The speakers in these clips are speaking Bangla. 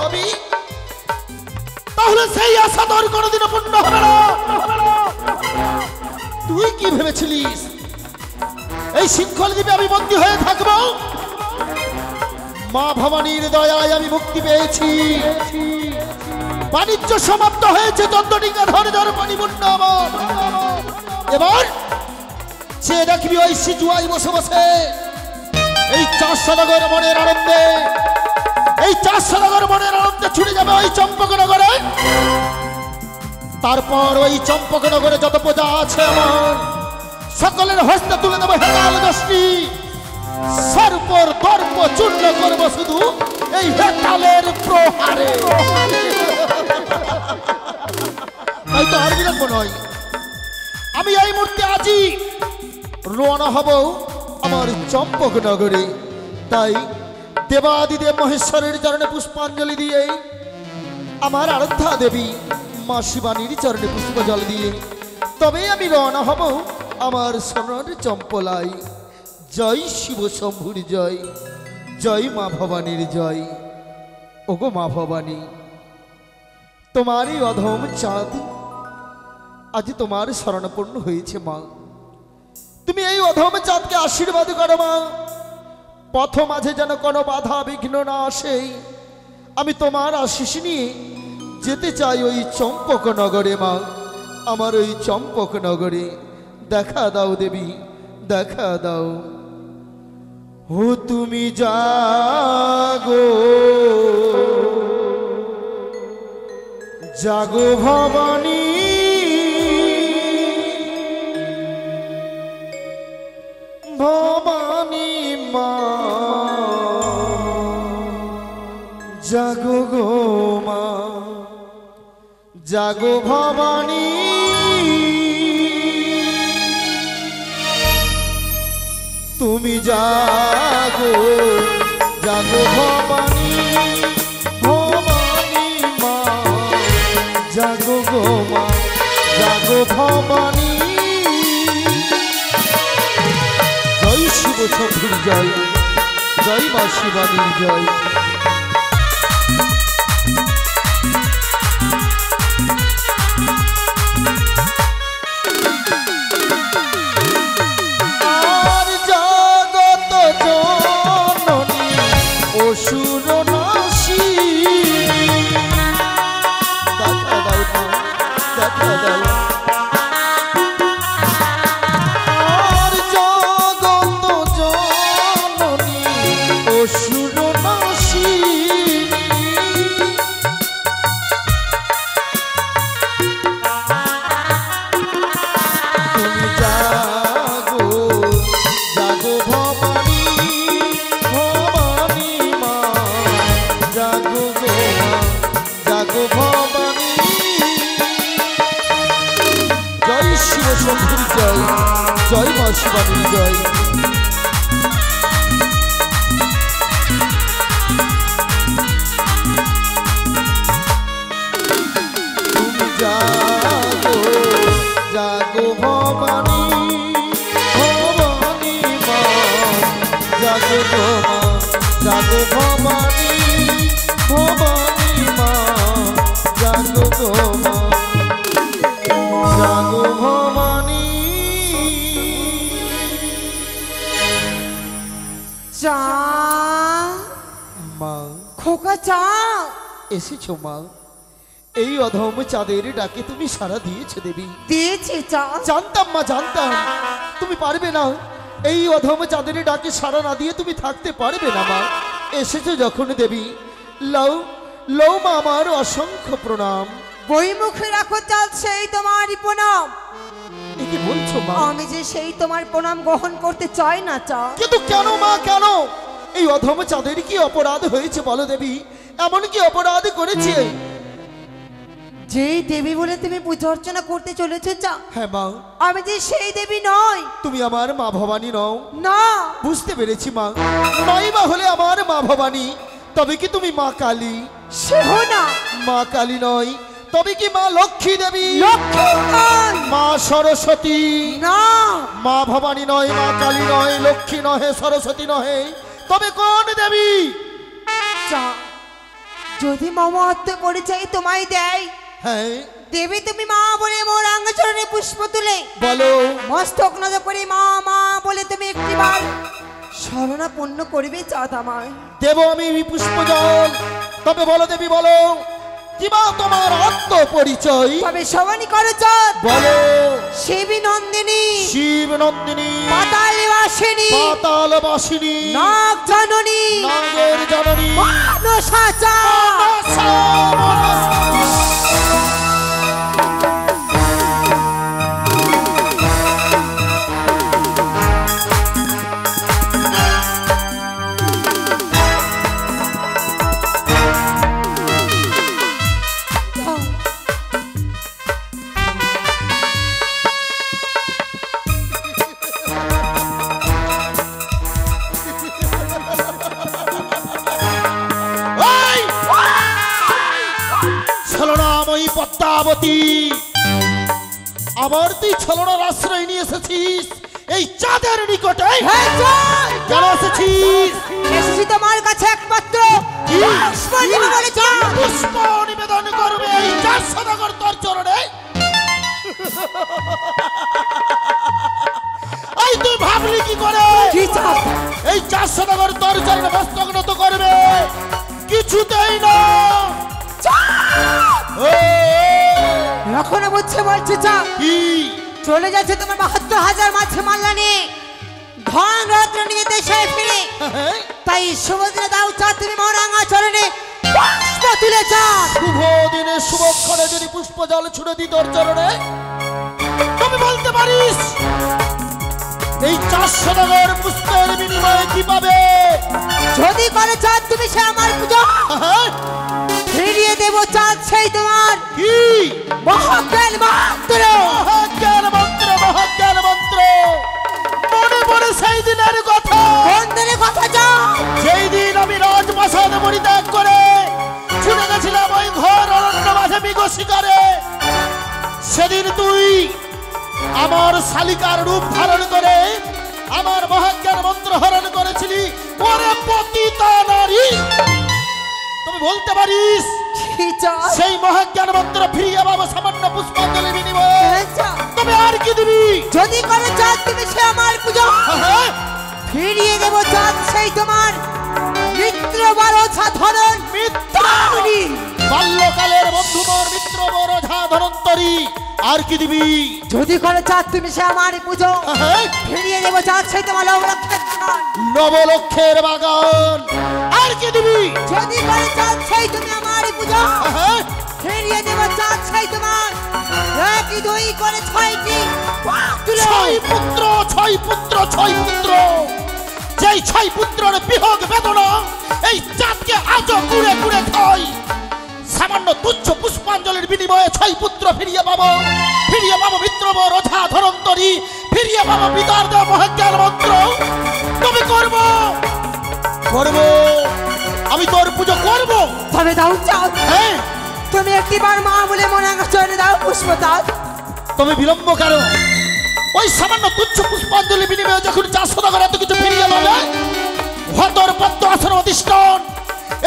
হবি, তাহলে সেই আশা তোর কোনোদিনও পূর্ণ হবে না। তুই কি ভেবেছিলিস এই শৃঙ্খল দ্বীপে আমি বন্দী হয়ে থাকবো? মা ভবানীর দয়ায় আমি মুক্তি পেয়েছি। বাণিজ্য সমাপ্ত হয়েছে, চন্দ্রটিকা ধরে পরিপূর্ণ আমার। এবার যে দেখবি ওই সিজুয়াই বসে বসে এই 400 নগর মনের আনন্দে, এই 400 নগর মনের আনন্দে ছুটে যাবে ওই চম্পকনগরে। তারপর ওই চম্পকনগরে যত প্রজা আছে আমার সকলের হস্তে তুলে দেবো হেতাল দশটি, সর্বর দর্প চূর্ণ করবো শুধু এই হেতালের প্রহারে। তাই তো আর বিলম্ব নয়, আমি এই মুহূর্তে আজই রওনা হব আমার চম্পকনগরে। তাই দেবাদিদেব মহেশ্বরের চরণে পুষ্পাঞ্জলি দিয়ে, আমার আরাধ্যা দেবী মা শিবানীর চরণে পুষ্প জল দিয়ে তবে আমি রওনা হব আমার সোনার চম্পলাই। জয় শিব শম্ভুর জয়, জয় মা ভবানীর জয়। ওগো মা ভবানী, তোমারই অধম চাঁদ আজ তোমার শরণাপন্ন হয়েছে মা। তুমি এই অধম চাঁদকে আশীর্বাদ করো মা, পথ মাঝে যেন কোনো বাধা বিঘ্ন না আসে। আমি তোমার আশিস নিয়ে যেতে চাই ওই চম্পকনগরে মা, আমার ওই চম্পকনগরে। দেখা দাও দেবী, দেখা দাও। ও তুমি জাগো জাগো ভবানী, ভবানী মা জাগো গো মা, জাগো ভবানী। তুমি জাগো জাগো ভবানী, ভবানী মা জাগো গো মা, জাগো ভবানী। জয় শিব শম্ভুর জয়, জয় মা শিবানীর জয়। জয় মা শিবানীর জয়। তুমি জাগো জাগো ভবানী, ভবানী মা জাগো গো মা, জাগো ভবানী, ভবানী মা জাগো গো মা, জাগো ভবানী। মা খোকা চা এসেছো মা, এই অধম চাঁদের ডাকে তুমি সাড়া দিয়েছো দেবী। দিয়েছি চা, জানতাম মা জানতাম তুমি পারবে না, এই অধম চাঁদের ডাকে সাড়া না দিয়ে তুমি থাকতে পারবে না মা। এসেছো যখন দেবী, লও লও মা আমার অসংখ্য প্রণাম। বই মুখে রাখো চাঁদ, সেই তোমারই প্রণাম। কি বলছো মা? আমি যে সেই তোমার প্রণাম গ্রহণ করতে চাই না চা। কিন্তু কেন মা কেন? এই অধম চাঁদের কি অপরাধ হয়েছে বলো দেবী? এমন কি অপরাধ করেছে যেই দেবী বলে তুমি পূজা অর্চনা করতে চলেছো চা? হ্যাঁ মা, আমি যে সেই দেবী নই। তুমি আমার মা ভবানী নও? না। বুঝতে পেরেছি মা, নাই মা হলে আমার মা ভবানী, তবে কি তুমি মা কালী? সেও না। মা কালী নয়, তবে কি মা লক্ষ্মী দেবী? লক্ষ্মী নয়। মা সরস্বতী? না। মা ভবানী নয়, মা কালী নয়, লক্ষ্মী নহে, সরস্বতী নহে, তবে কোন দেবী? যদি মমত্ব পরিচয় তোমায় দেয়, হ্যাঁ দেবী তুমি মা বলে মোর আঙ্গচরণে পুষ্প তুলে বলো মস্তক নত করে মা মা বলে তুমি একটিবার শরণাপন্ন করবে চাঁদ আমায়। দেব আমি পুষ্পজল, তবে বলো দেবী বলো কিবা তোমার আত্ম পরিচয়? তবে সবানি করো চাঁদ বলো। শিবী নন্দিনী, শিব নন্দিনী, পাতাল বাসিনী, পাতাল বাসিনী, নাগ জননী, নাগের জননী, মনসা চাঁদ। ছলনাময়ী পদ্মাবতী, আবার তুই ছলনার আশ্রয় নিয়ে এসেছিস এই চাঁদের নিকটে? হ্যাঁ চাঁদ, কেন এসেছিস? এসেছি তোমার কাছে একমাত্র কি? পুষ্প দিবে বলে চাঁদ। পুষ্প নিবেদন করবে এই চার সদাগর তোর চরণে? এই তুই ভাবলি কি করে কি চাঁদ? এই চার সদাগর তোর চরণে মস্তক নত করবে? কিছুতেই না। ও, এখনো বুঝছে বলছে চাঁদ, কি? চলে যাচ্ছে তোমার 72 হাজার মাছে মাল্লা নিয়ে ধন রত্ন নিয়ে দেশে ফিরে। তাই শুভ দিনে দাও চাঁদ তুমি মোর আঙ্গচরণে পুষ্প তুলে চাঁদ। শুভ দিনে শুভক্ষণে যদি পুষ্প জল ছুড়ে দিই তোর চরণে, তুমি বলতে পারিস এই 400 নগর পুষ্পের বিনিময়ে কি পাবে? যদি করে চাঁদ তুমি সে আমার পুজো ফিরিয়ে দেব চাঁদ সেই তোমার কি? মহাজ্ঞান মন্ত্র। মহাজ্ঞান মন্ত্র, মহাজ্ঞান মন্ত্র। মনে পড়ে সেই দিনের কথা, কোন দিনের কথা চাঁদ? যেই দিন আমি রাজপ্রাসাদ পরিত্যাগ করে ছুটে গেছিলাম ওই ঘর অরণ্য মাঝে মৃগ শিকারে। সেদিন তুই আমার শালিকার রূপ ধারণ করে আমার মহাজ্ঞান মন্ত্র হরণ করেছিলি। ওরে পতিতা নারী, তুমি বলতে পারিস কি চাঁদ? সেই মহাজ্ঞান মন্ত্র ফিরিয়ে পাবো সামান্য পুষ্পাঞ্জলি বিনিময়ে? হ্যাঁ চাঁদ, তবে আর কি দিবি? যদি করে চাঁদ তুমি সে আমার পুজো হ্যাঁ, ফিরিয়ে দেব চাঁদ সেই তোমার মিত্র বারোছা ধরন মিত্রাণী। বাল্যকালের বন্ধু মোর মিত্র বড় ঝা ধরন্তরী। আর কি দিবি? যদি করে চাঁদ তুমি সে আমার পুজো হ্যাঁ, ফিরিয়ে দেব চাঁদ সেই তোমার লবলক্ষের ধন। নবলক্ষের বাগান। আর কি দিবি? যদি করে চাঁদ সেই তুমি আমার পুজো হ্যাঁ, ফিরিয়ে দেব চাঁদ সেই তোমার একই দুই করে 6টি পুত্র। 6 পুত্র, 6 পুত্র, 6 পুত্র। যেই 6 পুত্রের বিয়োগ বেদনা এই চাঁদকে আজও কুড়ে কুড়ে খাই। সামান্য তুচ্ছ পুষ্পাঞ্জলির বিনিময়ে 6 পুত্র ফিরিয়ে পাবো। ফিরিয়ে পাবো মিত্র রথা ধরন্তরী, ফিরিয়ে পাবো বিদার দেব মহাজ্ঞান মন্ত্র। তুমি করব করব, আমি তোর পুজো করব। তবে দাও চাঁদ, হ্যাঁ, তুমি একটিবার মা বলে মনে আচরণে দাও পুষ্প চাঁদ। তবে বিলম্ব কেন? ওই সামান্য তুচ্ছ পুষ্পাঞ্জলি বিনিময়ে যখন 400 টাকার এত কিছু ফিরিয়ে পাবে, হতর পদ্ম আসন অধিষ্ঠান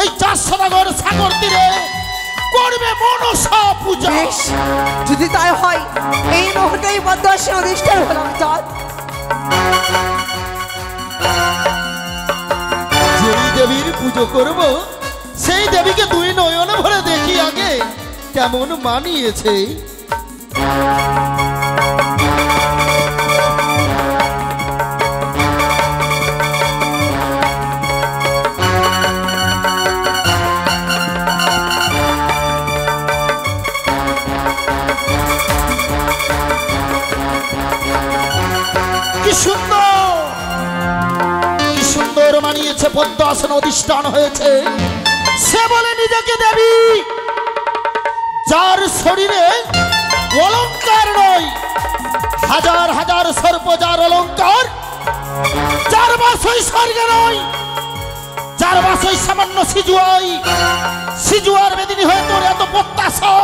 এই 400 টাকার সাগর তীরে করবে মনসা পূজা। বেশ, যদি তাই হয় এই মুহূর্তেই পদ্মাসনে অধিষ্ঠান হলাম চাঁদ। যেই দেবীর পুজো করব সেই দেবীকে 2 নয়ন ভরে দেখি আগে কেমন মানিয়েছে। কি সুন্দর, কি সুন্দর মানিয়েছে। পদ্মাসন অধিষ্ঠান হয়েছে। সে বলে নিজেকে দেবী, যার শরীরে অলংকার নয়, হাজার হাজার সর্প যার অলংকার, যার বাসই স্বর্গে নয়, যার বাসই সামান্য সিজুয়াই। সিজুয়ার বেদিনী হয়ে তোর এত প্রত্যাশা,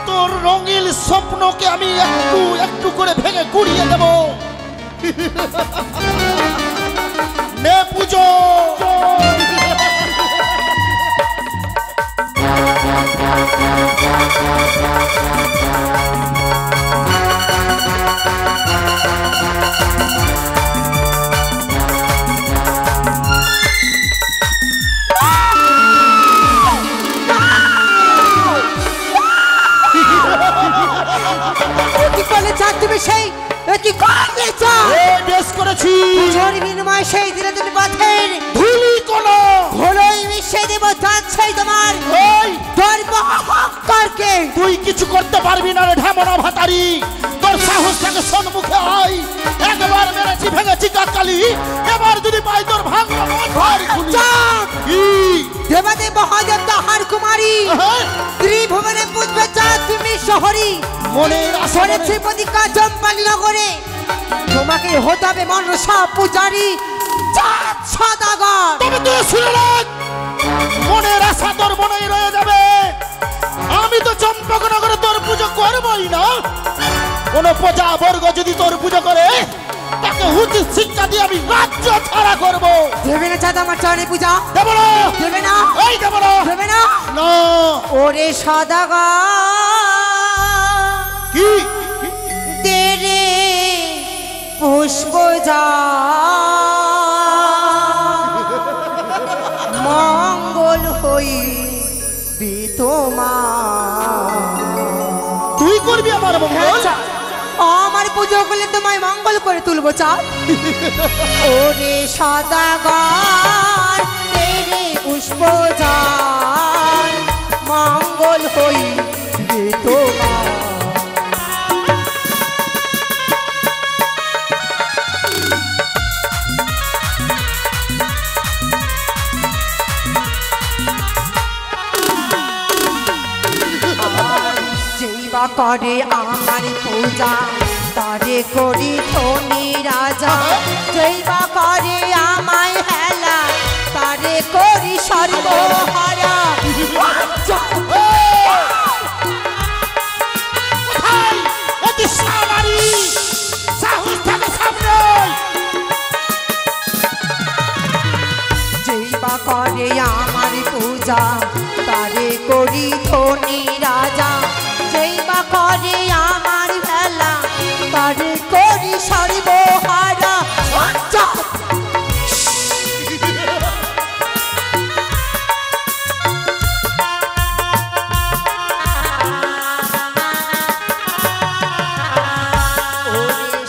তোর রঙিল স্বপ্নকে আমি একটু একটু করে ভেঙে গুড়িয়ে দেব। নে পুজো। কি করলে চাঁদ তুমি সেই কি করলে চাঁদ বেশ করেছি পুজোর বিনিময় সেই দিনে তুমি পথের ধুলি কোন হলোই মিশিয়ে দেবো চাঁদ সেই তোমার এই ধর্ম অহংকারকে তুই কিছু করতে পারবি না রে ঢেমনা ভাতারি তোর সাহস থেকে সম্মুখে আয় একবার মেরেছি ভেঙেছি কাকালি এবার যদি পাই তোর ভাঙবো ঘর খুলি চাঁদ কি দেবাদেব মহাদেব তাহার কুমারী ত্রিভুবনে পুজবে চাঁদ তুমি শহরী মনের আশা করেছি প্রতিজ্ঞা চম্পালি নগরে তোমাকে হতে হবে মনসা পূজারী চাঁদ সদাগর তবে তুই শুনে রাখ মনের আশা তোর মনেই রয়ে যাবে আমি তো চম্পকনগরে তোর পুজো করবই না কোন প্রজা বর্গ যদি তোর পুজো করে তাকে উচিত শিক্ষা দিয়ে আমি রাজ্য ছাড়া করবো দেবে না চাঁদ আমার চরণে পূজা দেব না দেবে না এই দেব না দেবে না না ওরে সদাগর কি তেরে পুষ্প যা মঙ্গল হই তুই করবি আমার মঙ্গল আমার পুজো করলে তোমায় মঙ্গল করে তুলবো চাঁদ ওরে সদাগর তেরে পুষ্প যা মঙ্গল হই তোমার করে আমার পূজা তারে করি ধনী রাজা জৈবা করে আমায় হেলা তারে করি সর্বহারা জৈবা করে আমার পূজা তারে করি ধনী রাজা জৈবা করে আমার বেলা তারে করি সর্বহারা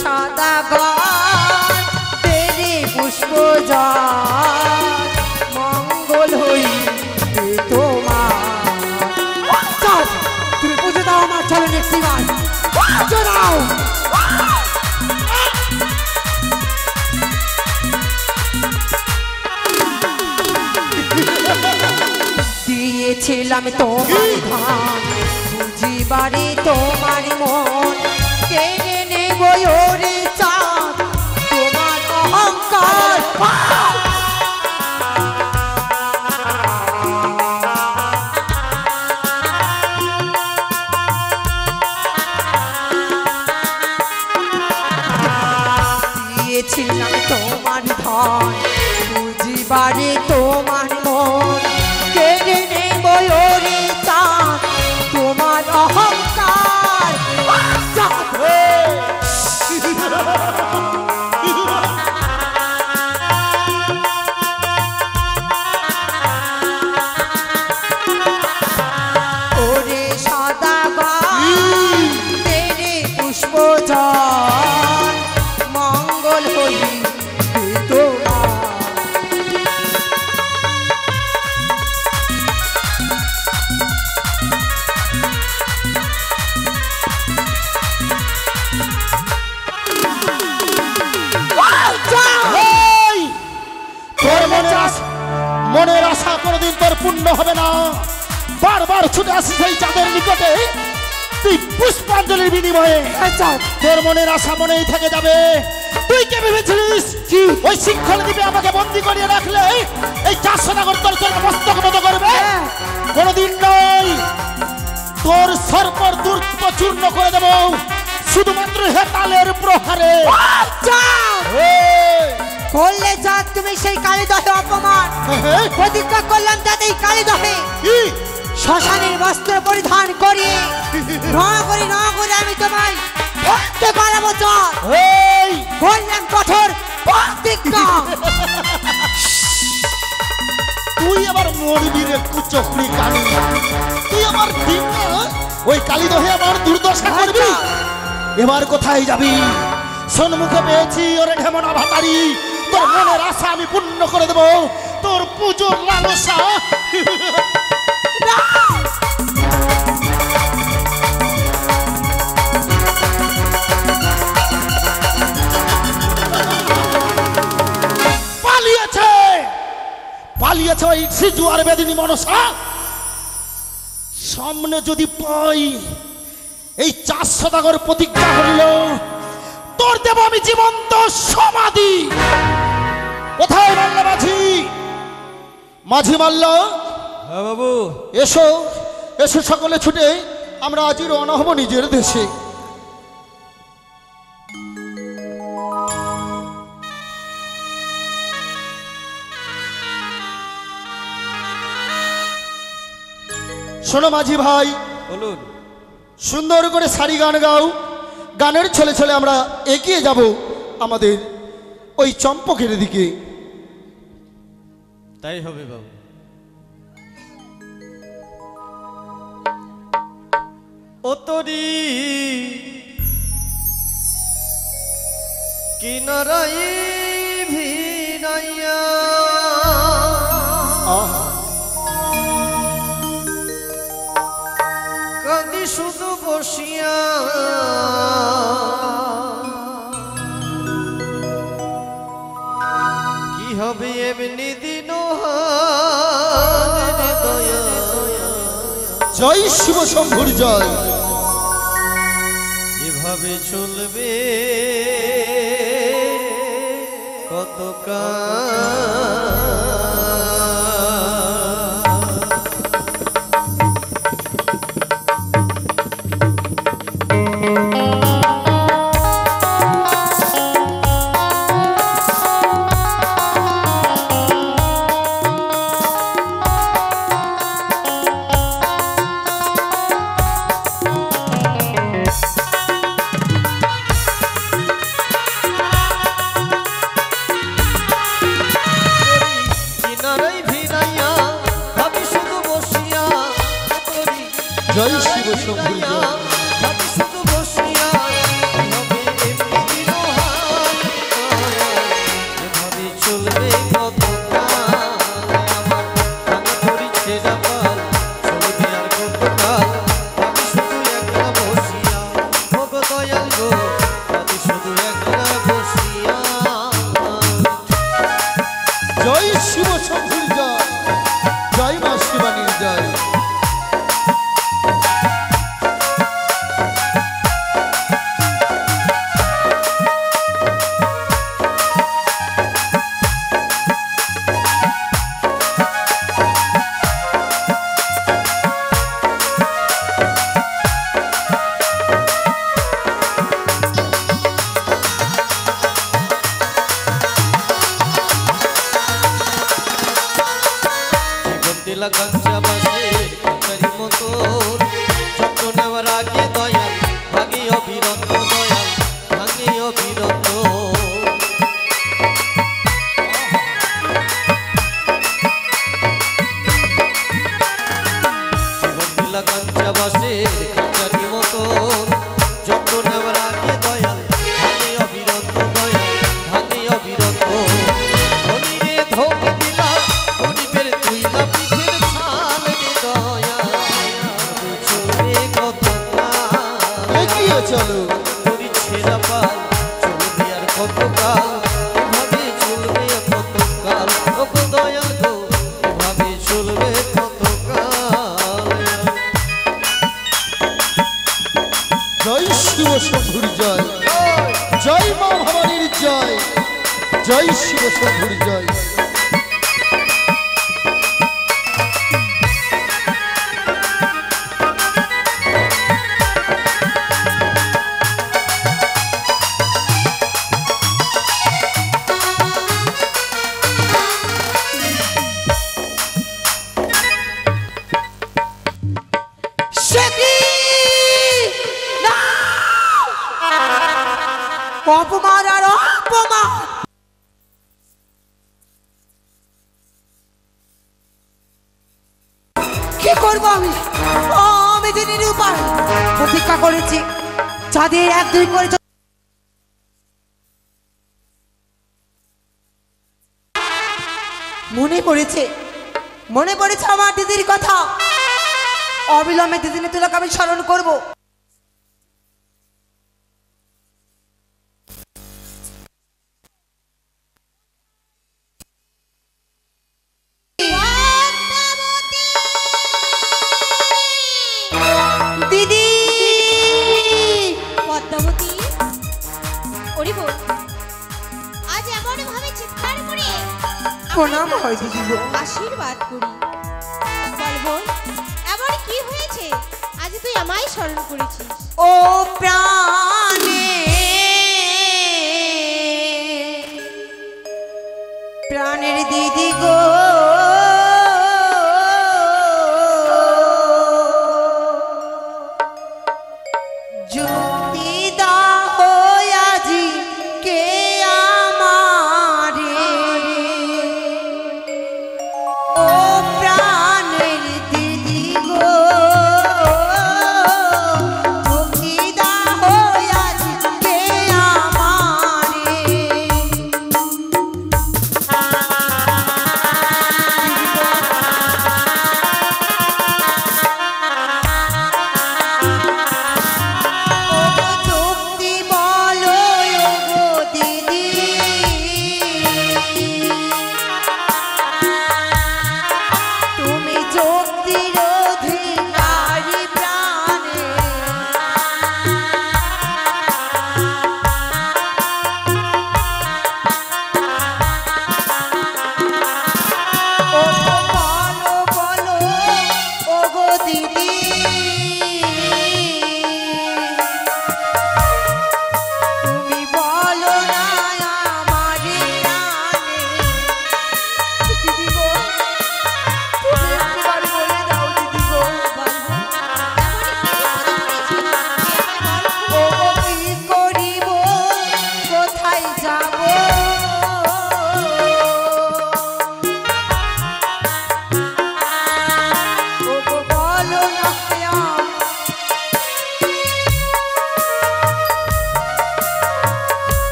সদাগর তেরে পুষ্প যা মঙ্গল হই তোমার তুমি পুজো দাও আমার চরণে একটিবার পুজো দাও দিয়েছিলাম তোমার ধান বুঝিবারে তোমার মন কেড়ে নেব ওরে চাঁদ তোমার অহংকার দিয়েছিলাম তোমার ধন বুঝিবারে তোমার মন কেড়ে নেব ওরে চাঁদ তোমার অহংকার ওরে সদাগর তেরে পুষ্প জল মঙ্গল হই তোমার মনের আশা কোনোদিন তোর পূর্ণ হবে না বারবার ছুটে আসিস এই চাঁদের নিকটে তুই পুষ্পাঞ্জলির বিনিময়ে তোর মনের আশা মনেই থেকে যাবে তুই কে ভেবেছিলিস ওই শৃঙ্খল দ্বীপে আমাকে বন্দি করিয়ে রাখলে এই 400 নগর তোর তোর মস্তক নত করবে কোনোদিন নয় তোর সর্বর দুর্গ চূর্ণ করে দেব শুধুমাত্র হেতালের প্রহারে করলে যা তুমি সেই কালী দহে অপমান প্রতিজ্ঞা করলাম যাতে এই কালী দহে শ্মশানের বস্ত্র পরিধান করিয়ে ন করে আমি তোমায় ধরতে পারবো চল এই বললাম কঠোর প্রতিজ্ঞা। তুই আবার মরবি রে কুচক্রি কালী, তুই আমার দিন না ওই কালী দহে আমার দুর্দশা করবি। এবার কোথায় যাবি? সন্মুখে পেয়েছি ওরে ঢেমনা ভাতারি, তোর মনের আশা আমি পূর্ণ করে দেবো, তোর পুজোর লালসা। পালিয়েছে পালিয়েছে ওই সিজুয়ার বেদিনী মনসা। সামনে যদি পাই এই 4 সদাগর প্রতিজ্ঞা করিল তোর দেব আমি জীবন্ত সমাধি। কোথায় মাল্লা মাঝি? মাঝি মাল্লা, হ্যাঁ বাবু। এসো এসো সকলে ছুটে আমরা আজই রওনা হব নিজের দেশে। শোনো মাঝি ভাই, বলুন। সুন্দর করে সারি গান গাও, গানের ছলে ছলে আমরা এগিয়ে যাব আমাদের ওই চম্পকের দিকে। তাই হবে বাবু। ও তোরি কিনারাই ভিড়াইয়া কাঁদি শুধু বসিয়া কি হবে এমনি দিন দয়া। জয় শিব শম্ভুর জয়। এভাবে চলবে কতকাল। জয় শিব শম্ভুর জয়। জয় শিব শম্ভুর জয়। জয় মা শিবানীর জয়। কাঞ্চা বাসের কাঞ্চারি মতন যত্ন নেওয়ার আগে দয়াল ভাঙি অবিরত দয়াল ভাঙি অবিরত। জীবন কাঞ্চা বাসের কাঞ্চারি মতন যত্ন নেওয়ার আগে দয়াল ভাঙি অবিরত দয়াল ভাঙি অবিরত। ধনীরে ধোক দিলা গরিবের তুই না পিঠের ছাল রে দয়া। চলবে কতকাল এগিয়ে চলো। তোরি ছেঁড়া পাল চলবে আর কতকাল। এভাবে চলবে কতকাল ও গো দয়াল গো এভাবে চলবে কতকাল। জয় শিব শম্ভুর জয়। জয় মা ভবানীর জয়। জয় শিব শম্ভুর জয়। অপমান আর অপমান। কি করবো আমি? আমি যে নিরুপায়, প্রতীক্ষা করেছি যাদের এক দুই করে মনে পড়েছে আমার দিদির কথা। অবিলম্বে দিদিনী তুলাকে আমি স্মরণ করবো। দিদি পদ্মাবতী, ওরে বোন, আজ এমন ভাবে চিৎকার করে প্রণাম হয় দিদি গো। আশীর্বাদ করি। বল বোন, এমন কি হয়েছে আজ তুই আমায় স্মরণ করেছিস? ও প্রাণে প্রাণের দিদি গো, যুক্তি দাও আজি কে আমারে। ও প্রাণের দিদি গো, যুক্তি দাও আজি কে আমারে। যুক্তি বলো গো দিদি, তুমি যুক্তির অধিকারী প্রাণে। ও বলো বলো ও গো দিদি, তুমি বলো না আমারে প্রাণে। দিদি গো, তুমি একবার বলে দাও দিদি গো। বল বোন, এমন কি বিপদ হয়েছে? আমায় বল। ও গো কি করিব, কোথায় যাব? ও গো বলো না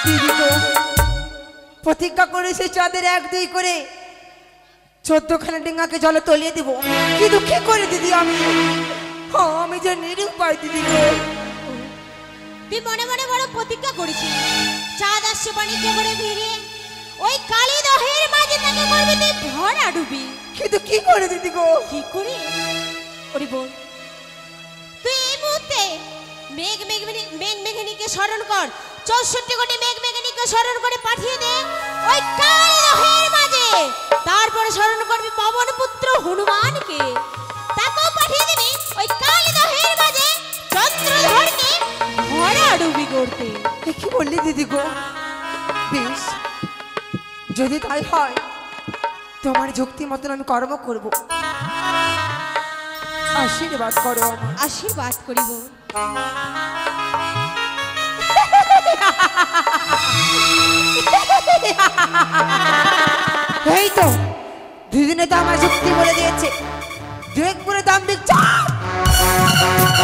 দিদি গো। প্রতিজ্ঞা করেছে চাঁদের এক দুই করে 14খানা ডিঙ্গাকে জলে তলিয়ে দিব। কি দুঃখে করে দিদি আমি, আমি যে নিরুপায় দিদি গো। তুই মনে মনে বড় প্রতিজ্ঞা করেছিস, চাঁদ আসছে বাণিজ্য করে ভিড়ে ওই কালী দহের মাঝে তাকে করবি তুই ভরা ডুবি। কিন্তু কি করে দিদি গো? কি করি? ওরে বোন, তুই এই মুহূর্তে মেঘমেঘিনীকে স্মরণ কর। 64 কোটি মেঘমেঘিনীকে স্মরণ করে পাঠিয়ে দে ওই কালী দহের মাঝে। তারপরে স্মরণ করবি পবন পুত্র হনুমানকে, তাকেও পাঠিয়ে দিবি ওই কালী দহের মাঝে চন্দ্রধরকে ভরা ডুবি করতে। এ কি বললি দিদি গো? বেশ, যদি তাই হয় তোমার যুক্তি মতন আমি কর্ম করব। আশীর্বাদ করো আমার। আশীর্বাদ করিব। এই তো দুদিনে তো আমার যুক্তি বলে দিয়েছে, দেখপুরে দাম্ভিক চাপ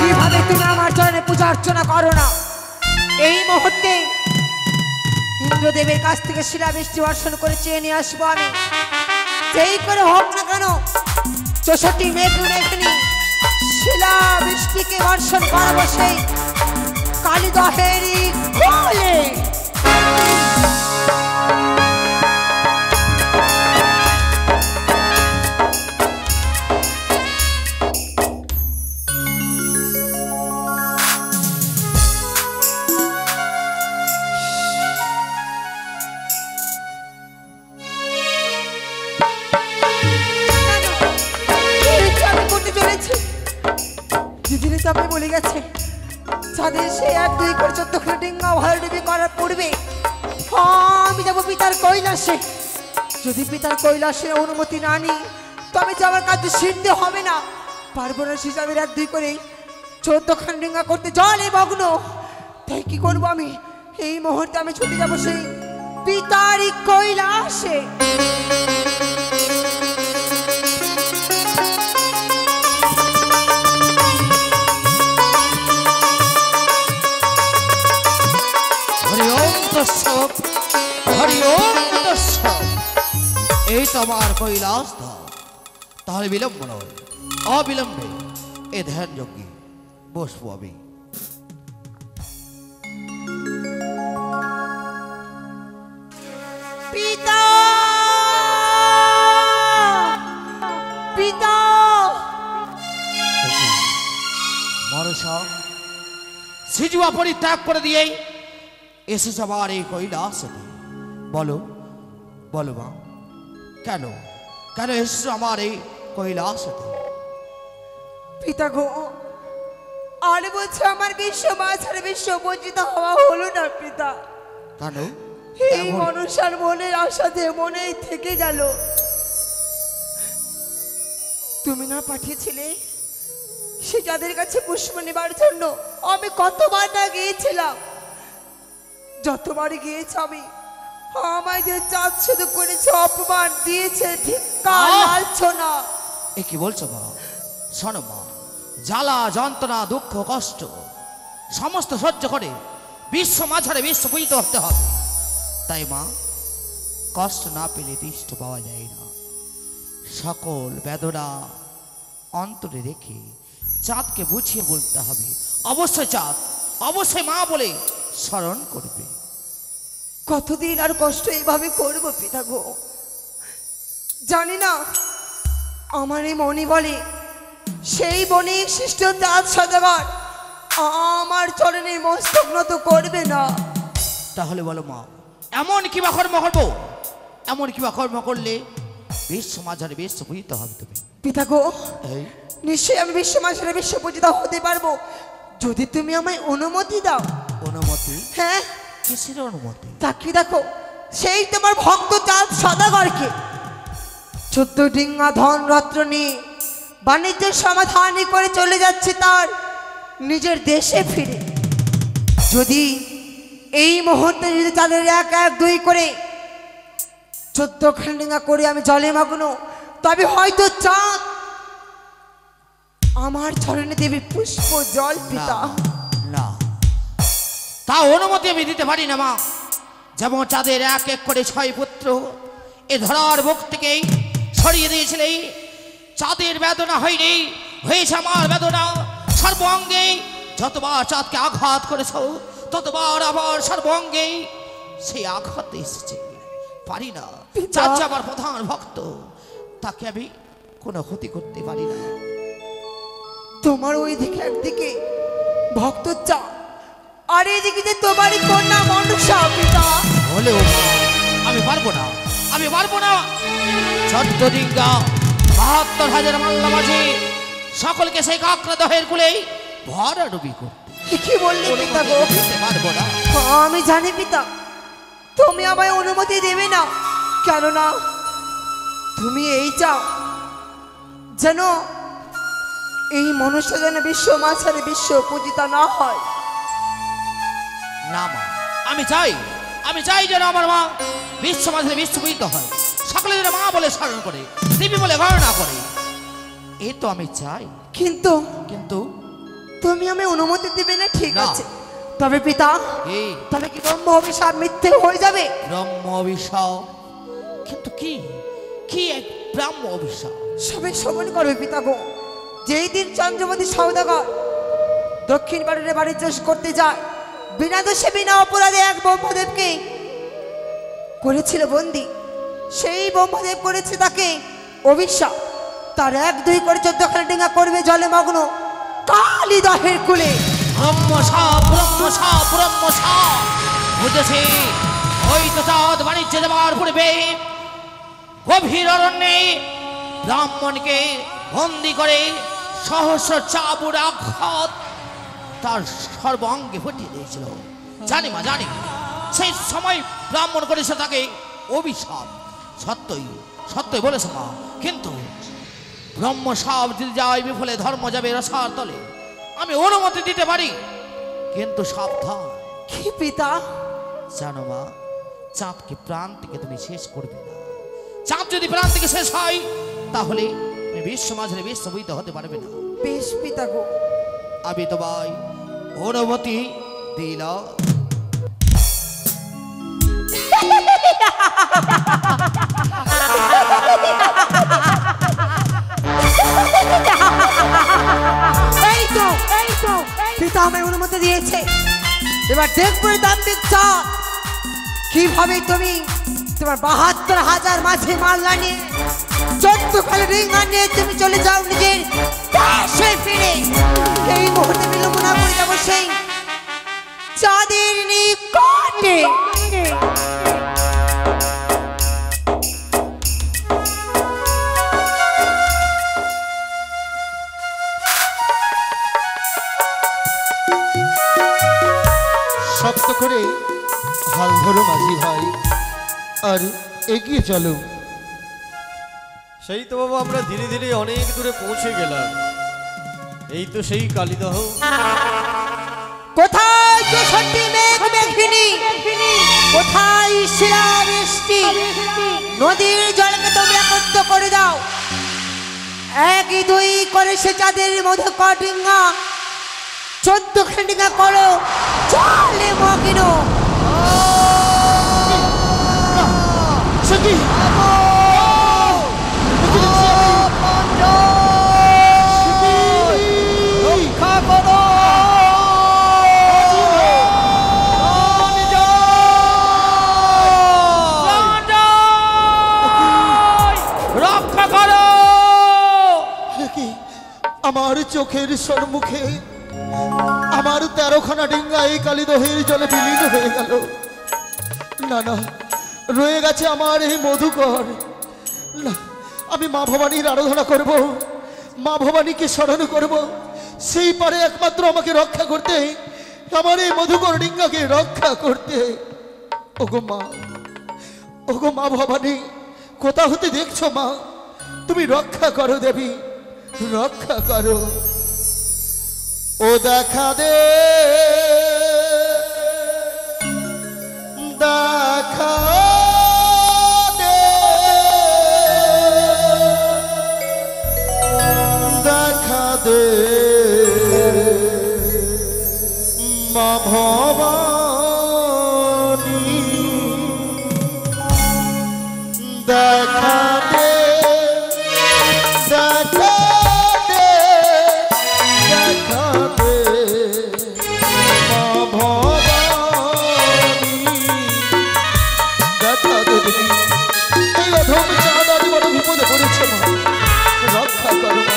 কিভাবে তুমি আমার চরণে পূজা অর্চনা করো না। এই মুহূর্তে ইন্দ্রদেবের কাছ থেকে শিলাবৃষ্টি বর্ষণ করে চেয়ে নিয়ে আসবো আমি। যেই করে হোক না কেন 64 মেঘমেঘিনী শিলাবৃষ্টিকে বর্ষণ করাবো সেই কালী দহেরই কোলে। দিদিনী তো আপনি বলে গেছে চাঁদের সে এক দুই করে 14খানা ডিঙ্গা ভালো ডুবি করার পূর্বে আমি যাবো পিতার কৈলাসে। যদি পিতার কৈলাসের অনুমতি না নিই তবে যে আমার কাছে সিদ্ধ হবে না। পারবো না হিসাবের এক দুই করে 14খানা ডিঙ্গা করতে জলে মগ্ন। তাই কি করব আমি? এই মুহূর্তে আমি ছুটে যাব সেই পিতারি কৈলাসে। হরি ওম তৎসৎ, হরি ওম তৎসৎ। এই তো আমার কৈলাস ধাম। তাহলে বিলম্ব নয়, অবিলম্বে এ ধ্যান যজ্ঞে বসবো আমি। পিতা, পিতা, মনসা সিজুয়া পরিত্যাগ করে দিয়ে এসেছে আবার এই কৈলাসে। বলো বলো মা, কেন কেন এসেছো আমার এই কৈলাসে? পিতা গো, আর বলছে আমার বিশ্ব মাঝারে বিশ্ব বঞ্চিত হওয়া হলো না পিতা। কেন? এই মনুষ্যার মনের আশাতে মনেই থেকে গেল। তুমি না পাঠিয়েছিলে সে যাদের কাছে পুষ্প নেবার জন্য? আমি কতবার না গিয়েছিলাম, যতবার গিয়েছি আমি আমায় যে চাঁদ শুধু করেছে, অপমান দিয়েছে, ধিক্কার, লাঞ্ছনা। এ কি বলছো মা? শোনো মা, জ্বালা যন্ত্রণা দুঃখ কষ্ট সমস্ত সহ্য করে বিশ্ব মাঝারে বিশ্ব পূজিত হতে হবে। তাই মা, কষ্ট না পেলে তিষ্ঠ পাওয়া যায় না। সকল বেদনা অন্তরে রেখে চাঁদকে বুঝিয়ে বলতে হবে, অবশ্যই চাঁদ, অবশ্যই মা বলে স্মরণ করবে। কতদিন আর কষ্ট এইভাবে করবো পিতা গো? জানি না, আমার এই মনি বলে সেই বণিক সৃষ্ট চাঁদ সদাগর আমার চরণে মস্তক নত করবে না। তাহলে বলো মা, এমন কিবা কর্ম করবো, এমন কিবা কর্ম করলে বিশ্ব মাঝারে বিশ্ব পূজিত হবে তুমি? পিতা গো, এই নিশ্চয়ই আমি বিশ্ব মাঝারে বিশ্ব পূজিত হতে পারবো যদি তুমি আমায় অনুমতি দাও। অনুমতি? হ্যাঁ। কিসের অনুমতি? তাকিয়ে দেখো, সেই তোমার ভক্ত চাঁদ সদাগরকে 14 ডিঙ্গা ধন রত্ন নিয়ে বাণিজ্যের সমাধানই করে চলে যাচ্ছে তার নিজের দেশে ফিরে। যদি এই মুহূর্তে যদি তাদের 1 1 2 করে 14খানা ডিঙ্গা করে আমি জলে মগ্ন, তবে হয়তো চাঁদ আমার চরণে দেবে পুষ্প জল পিতা। না, তা অনুমতি আমি দিতে পারি না মা। যেমন চাঁদের 1 1 করে 6 পুত্র এ ধরার বুক থেকে সরিয়ে দিয়েছিলে, চাঁদের বেদনা হয়নি, হয়েছে আমার বেদনা সর্বাঙ্গে। যতবার চাঁদকে আঘাত করেছ ততবার আবার সর্বাঙ্গে সেই আঘাত এসেছে। পারি না, চাঁদ যে আমার প্রধান ভক্ত, তাকে আমি কোনো ক্ষতি করতে পারি না। তোমার ওই দিকে একদিকে ভক্ত চা, আর এইদিকে যে তোমারই কন্যা মনুষ্যা পিতা। হলেও আমি পারবো না, আমি পারবো না। 14 ডিঙ্গা 72,000 মাল্লা মাঝে সকলকে সেই কাকড়া দহের কুলেই ভরা ডুবি করতে কি বললি পিতা গো? দিতে পারবো না। আমি জানি পিতা, তুমি আমায় অনুমতি দেবে না, কেননা তুমি এই চাও যেন এই মনুষ্য যেন বিশ্ব মাঝারে বিশ্ব পূজিতা না হয়। না মা, আমি চাই, আমি চাই যেন আমার মা বিশ্ব মাঝে বিশ্ব পূজিত হয়, সকলে যেন মা বলে স্মরণ করে, দেবী বলে গণনা করে। এই তো আমি চাই। কিন্তু কিন্তু তুমি আমায় অনুমতি দেবে না, ঠিক না। আছে। তবে পিতা, এই তবে কি ব্রহ্ম অভিশাপ মিথ্যে হয়ে যাবে? ব্রহ্ম অভিশাপ? কিন্তু কি কি এক ব্রহ্ম অভিশাপ? সবাই শ্রবণ করবে পিতা গো। যেই দিন চন্দ্রমতি সৌদাগর দক্ষিণ পাড়ে বাণিজ্য করতে যায়, বিনা দোষে বিনা অপরাধে এক ব্রহ্মদেবকে করেছিল বন্দি। সেই ব্রহ্মদেব করেছে তাকে অভিশাপ, তার 1 2 করে 14খানা ডিঙ্গা করবে জলে মগ্ন কালী দহের কুলে। ব্রহ্মসাপ, ব্রহ্মসাপ, ব্রহ্মসাপ বুঝেছি। ওই তো চাঁদ বাণিজ্য যাবার পূর্বে গভীর অরণ্যে ব্রাহ্মণকে বন্দি করে সহস্র চাবুর আঘাত তার সর্বাঙ্গে ফুটিয়ে দিয়েছিল। জানি মা, জানি। সেই সময় ব্রাহ্মণ করেছে তাকে অভিশাপ। সত্যই সত্যই বলেছে মা। কিন্তু ব্রহ্মসাপ যদি যায় বিফলে, ধর্ম যাবে রসার তলে। আমি অনুমতি দিতে পারি, কিন্তু সাবধান। কি পিতা? জানো মা, চাঁদকে প্রাণ থেকে তুমি শেষ করবে না। চাঁদ যদি প্রাণ থেকে শেষ হয়, তাহলে তুমি বিশ্ব মাঝে বিশ্ববিত হতে পারবে না। বেশ পিতা গো, আমি তোমায় অনুমতি দিলাম। এই তো পিতা আমায় অনুমতি দিয়েছে। এবার দেখবো দাম্ভিক চাঁদ কিভাবে তুমি তোমার ৭২,০০০ মাঝে মাল্লা নিয়ে ১৪ খালি রিঙ্গা নিয়ে তুমি চলে যাও নিজের দেশে ফিরে। এই মুহূর্তে বিলম্ব না করে যাবো সেই চাঁদের নিকটে। শক্ত করে হাল ধরো মাঝি ভাই, আর এগিয়ে চলো। সেই তো বাবা, আমরা ধীরে ধীরে অনেক দূরে পৌঁছে গেলাম। এই তো সেই কালিদহ। কোথায় চৌষট্টি মেঘ মেঘিনী, কোথায় শিলাবৃষ্টি? নদীর জলকে তোমরা একত্র করে দাও। ১ ২ করে সে চাঁদের মধ্যে কটিঙ্গা ১৪ খান্ডিঙ্গা করো, চলে মগিন। সে কি? রক্ষা করো, রক্ষা করো। আমার চোখের সম্মুখে আমার ১৩খানা ডিঙ্গা এই কালিদহের জলে বিলীন হয়ে গেল। না না, রয়ে গেছে আমার এই মধুকর। না, আমি মা ভবানীর আরাধনা করব, মা ভবানীকে স্মরণ করব। সেই পারে একমাত্র আমাকে রক্ষা করতে, আমার এই মধুকর ডিঙ্গাকে রক্ষা করতে। ওগো মা, ওগো মা ভবানী, কোথা হতে দেখছো মা? তুমি রক্ষা করো দেবী, রক্ষা করো। ও দেখা দে, দেখা দে, দেখা দে মা ভবানী, দেখা দে, দেখা দে, দেখা দে মা ভবানী, দেখা দে দেবী। এই অধম চাঁদ আজ বড় বিপদে পড়েছে মা, রক্ষা করো মা।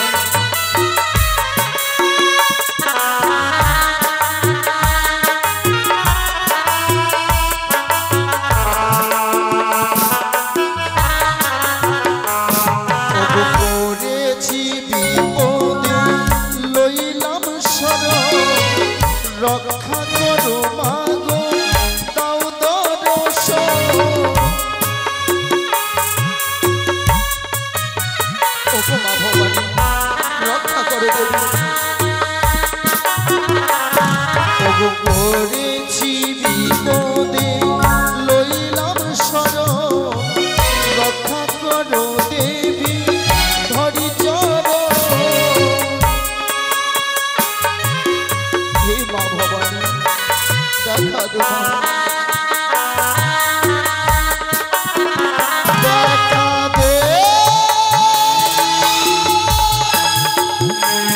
পড়েছি বিপদে, লইলাম শরণ, রক্ষা করো মাগো, দাও দর্শন। ওগো মা ভবানী, রক্ষা করো দেবী। ওগো পড়েছি বিপদে, লইলাম শরণ, রক্ষা করো দেবী, ধরি চরণ। হে মা ভবানী, দেখা দে মা, দেখা দে,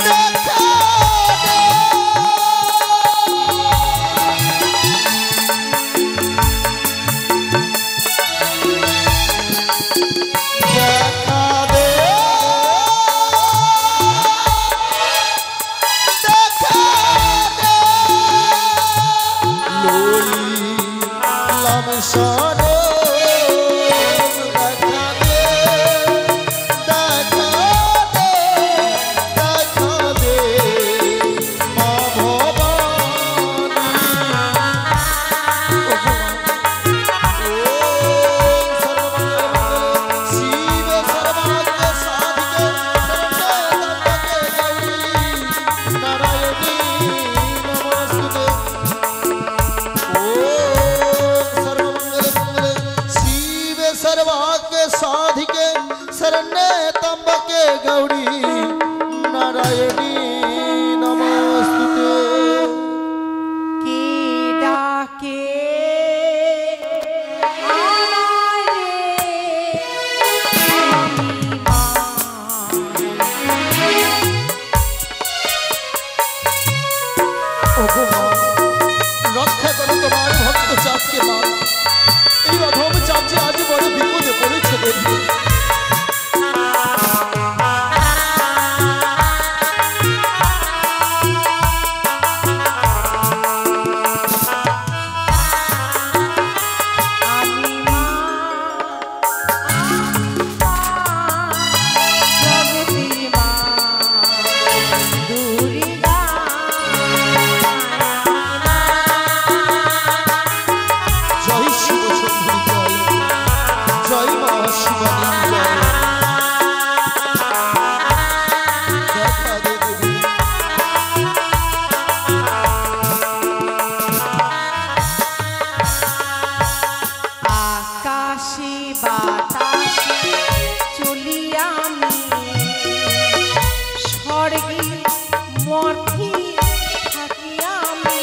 দেখা দে। के साधिके शरण्ये त्र्यंबके गौरी नारायणी नमोस्तुते। কে ডাকে रक्षा करो तुम्हार भक्त चाप के मां। এই অধম চাপ যে আজ বড় বিপদে পড়েছে দেবী। জয় শিব শম্ভুর জয়, জয় মা শিবানীর জয়। দেখা দে দেবী। আকাশে বাতাসে চলি আমি, স্বর্গে মর্তে থাকি আমি।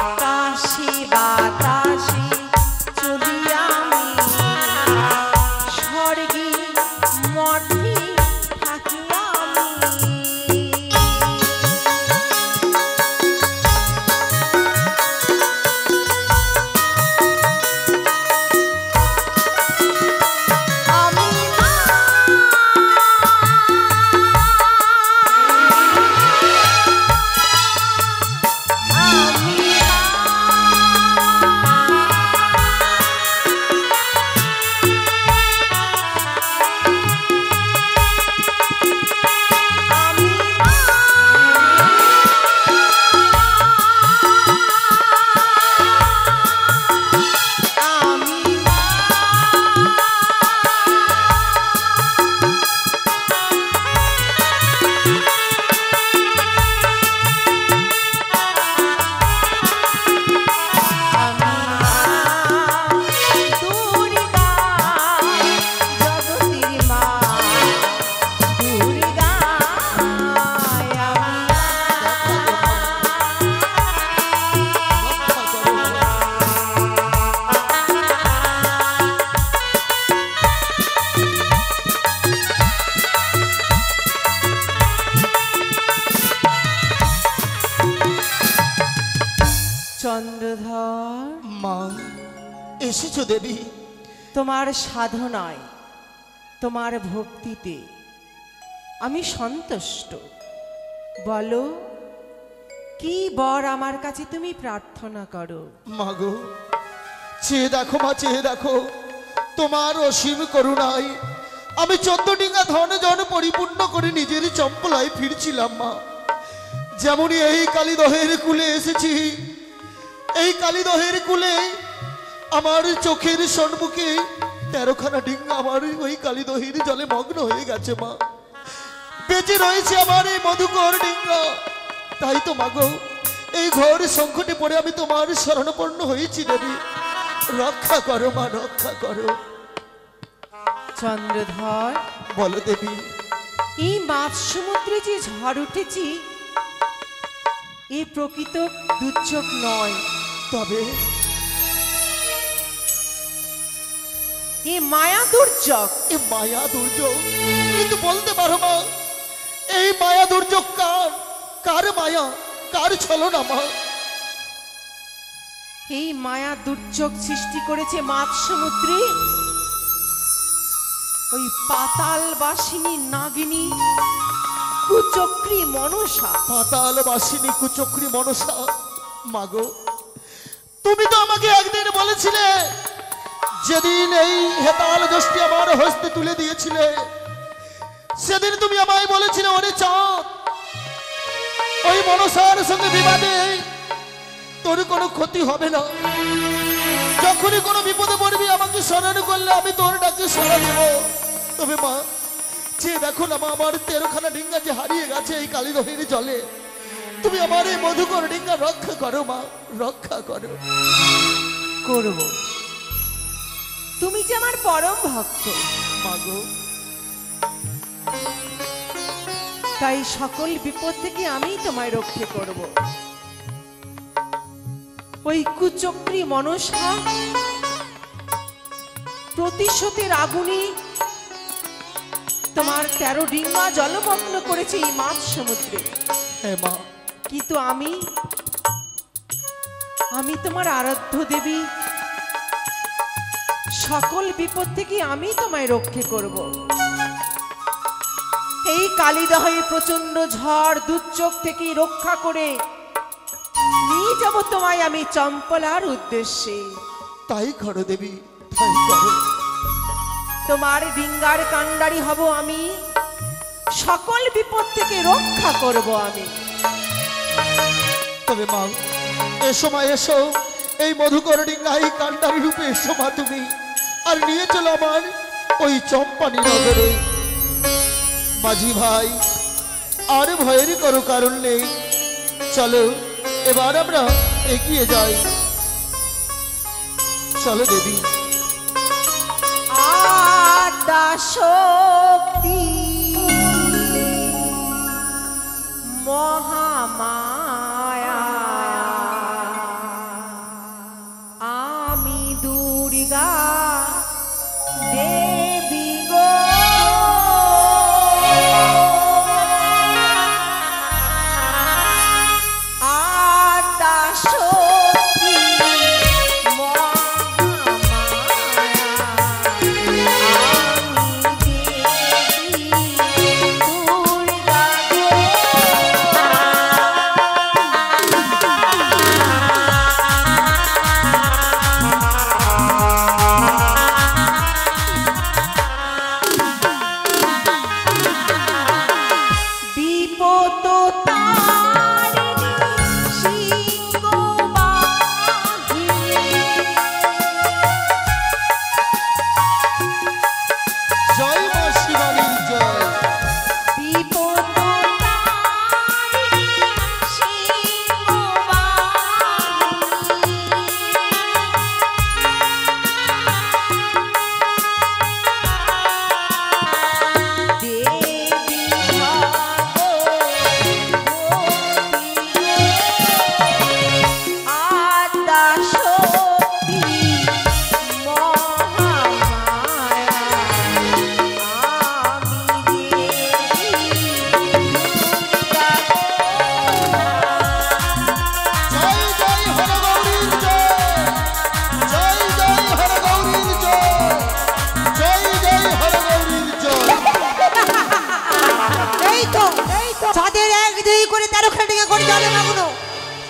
আকাশে বাতাসে চলি আমি, স্বর্গে মর্তে থাকি আমি। আমি মা, আমি দুর্গা, জগতের মা দুর্গা। চন্দ্রধর, মা এসেছো দেবী। তোমার সাধনায়, তোমার ভক্তিতে আমি সন্তুষ্ট। বলো, কি বর আমার কাছে তুমি প্রার্থনা করো? মা গো, চেয়ে দেখো মা, চেয়ে দেখো তোমার অসীম করুণায় আমি 14 ডিঙ্গা ধন জন পরিপূর্ণ করে নিজের চম্পলায় ফিরছিলাম মা। যেমনই এই কালীদহের কুলে এসেছি, এই কালীদহের কুলে আমার চোখের সম্মুখে 13খানা ডিঙ্গা আমার ওই কালীদহের জলে মগ্ন হয়ে গেছে মা। বেঁচে রয়েছে আমার এই মধুকর ডিঙ্গা। তাই তো মা গো, এই ঘোর সংকটে পড়ে আমি তোমার শরণাপন্ন হয়েছি দেবী। রক্ষা করো মা, রক্ষা করো। চন্দ্রধর, বলো দেবী। এই মাছ সমুদ্রে যে ঝড় উঠেছি, এ প্রকৃত দুর্যোগ নয়, তবে এ মায়া দুর্যোগ। এ মায়া দুর্যোগ, কিন্তু বলতে পারো মা, এই মায়া দুর্যোগ কার? কার মায়া, কার ছলনা মা? এই মায়া দুর্যোগ সৃষ্টি করেছে মাছ সমুদ্রে ওই পাতাল বাসিনী নাগিনী কুচক্রী মনসা। পাতাল বাসিনী কুচক্রী মনসা। মাগো, তুমি তো আমাকে একদিন বলেছিলে, যেদিন এই হেতাল দোষটি আমার হস্তে তুলে দিয়েছিলে, সেদিন তুমি আমায় বলেছিলে, ওরে চাঁদ, ওই মনসার সঙ্গে বিবাদে তোর কোনো ক্ষতি হবে না। যখনই কোনো বিপদে পড়বি আমাকে স্মরণ করলে আমি তোর ডাকে সাড়া দেব। তবে মা, যে দেখো না মা, আমার 13খানা ডিঙ্গা যে হারিয়ে গেছে এই কালীদহের জলে। তুমি আমার এই মধুকর ডিঙ্গা রক্ষা করো মা, রক্ষা করো। করব। তুমি যে আমার পরম ভক্ত, মাগো, তাই সকল বিপদ থেকে আমি তোমায় রক্ষা করব। ওই কুচক্রী মনসা প্রতিশোধের আগুনে তোমার 13 ডিঙ্গা জলমগ্ন করেছে এই মাছ সমুদ্রে। হ্যাঁ মা, কিন্তু আমি তোমার আরাধ্য দেবী, সকল বিপদ থেকে আমি তোমায় রক্ষা করব। এই কালীদহে প্রচন্ড ঝড় দুর্যোগ থেকে রক্ষা করে নিয়ে যাব তোমায় আমি চম্পলার উদ্দেশ্যে। তাই করো দেবী, তাই করো। তোমার ডিঙ্গার কান্ডারি হব আমি, সকল বিপদ থেকে রক্ষা করব আমি। তবে মা, এসো মা, এসো, এই মধুকর ডিঙ্গা এই কান্ডারি রূপে এসো মা তুমি, আর নিয়ে চলো আমার ওই চম্পানি নগরে। মাঝি ভাই, আর ভয়ের কোনো কারণ নেই, চলো এবার আমরা এগিয়ে যাই। চলো দেবী। আদ্যা শক্তি মহামায়া, আমি দুর্গা দেবী গো। আদ্যা শক্তি